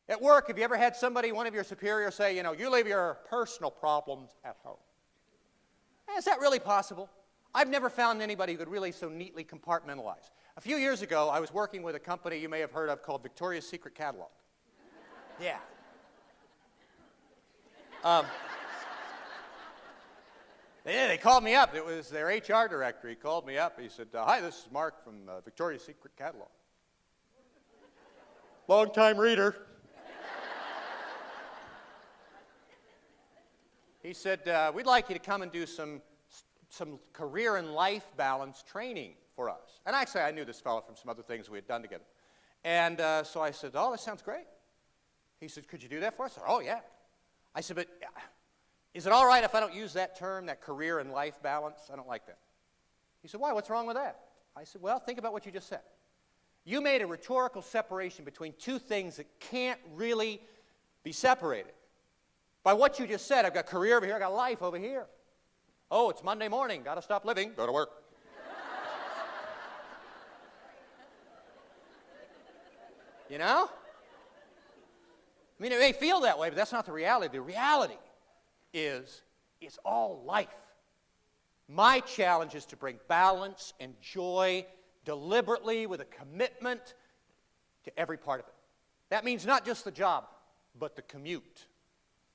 At work, have you ever had somebody, one of your superiors, say, you know, you leave your personal problems at home? Is that really possible? I've never found anybody who could really so neatly compartmentalize. A few years ago, I was working with a company you may have heard of called Victoria's Secret Catalog. Yeah. They called me up. It was their HR director. He called me up. He said, hi, this is Mark from Victoria's Secret Catalog. Long-time reader. He said, we'd like you to come and do some career and life balance training for us. And actually, I knew this fellow from some other things we had done together. And so I said, oh, that sounds great. He said, could you do that for us? I said, oh, yeah. I said, but is it all right if I don't use that term, that career and life balance? I don't like that. He said, why? What's wrong with that? I said, well, think about what you just said. You made a rhetorical separation between two things that can't really be separated. By what you just said, I've got career over here, I've got life over here. Oh, it's Monday morning, got to stop living, go to work. You know? I mean, it may feel that way, but that's not the reality. The reality is it's all life. My challenge is to bring balance and joy deliberately with a commitment to every part of it. That means not just the job, but the commute.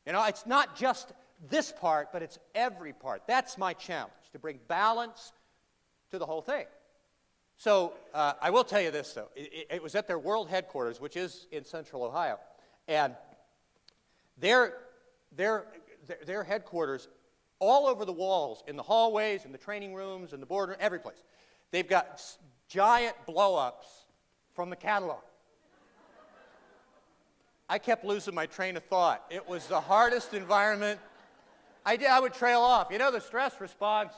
You know, it's not just this part, but it's every part. That's my challenge, to bring balance to the whole thing. So I will tell you this, though. It was at their world headquarters, which is in central Ohio. And their headquarters, all over the walls, in the hallways, in the training rooms, in the boardroom, every place, they've got giant blow-ups from the catalog. I kept losing my train of thought. It was the hardest environment. I would trail off. You know, the stress response.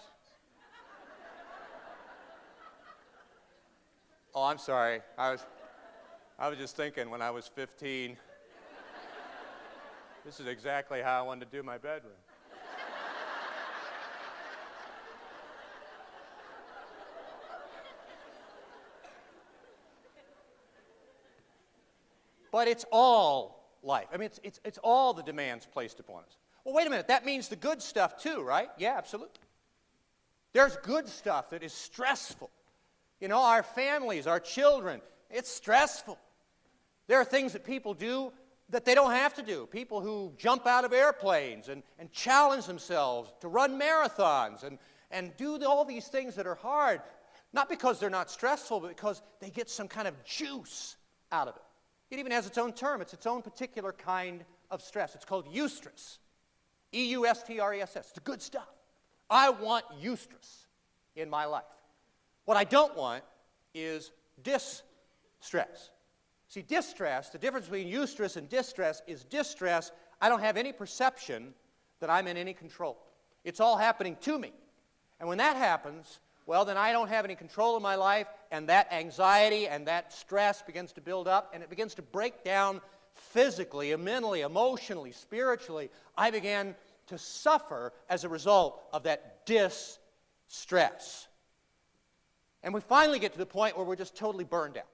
Oh, I'm sorry. I was just thinking when I was 15, this is exactly how I wanted to do my bedroom. But it's all life. I mean, it's all the demands placed upon us. Well, wait a minute. That means the good stuff too, right? Yeah, absolutely. There's good stuff that is stressful. You know, our families, our children, it's stressful. There are things that people do that they don't have to do. People who jump out of airplanes and challenge themselves to run marathons and do all these things that are hard, not because they're not stressful, but because they get some kind of juice out of it. It even has its own term. It's its own particular kind of stress. It's called eustress. E-U-S-T-R-E-S-S. It's the good stuff. I want eustress in my life. What I don't want is distress. See, distress, the difference between eustress and distress is distress. I don't have any perception that I'm in any control. It's all happening to me. And when that happens, well, then I don't have any control of my life, and that anxiety and that stress begins to build up, and it begins to break down physically, mentally, emotionally, spiritually. I began to suffer as a result of that distress. And we finally get to the point where we're just totally burned out.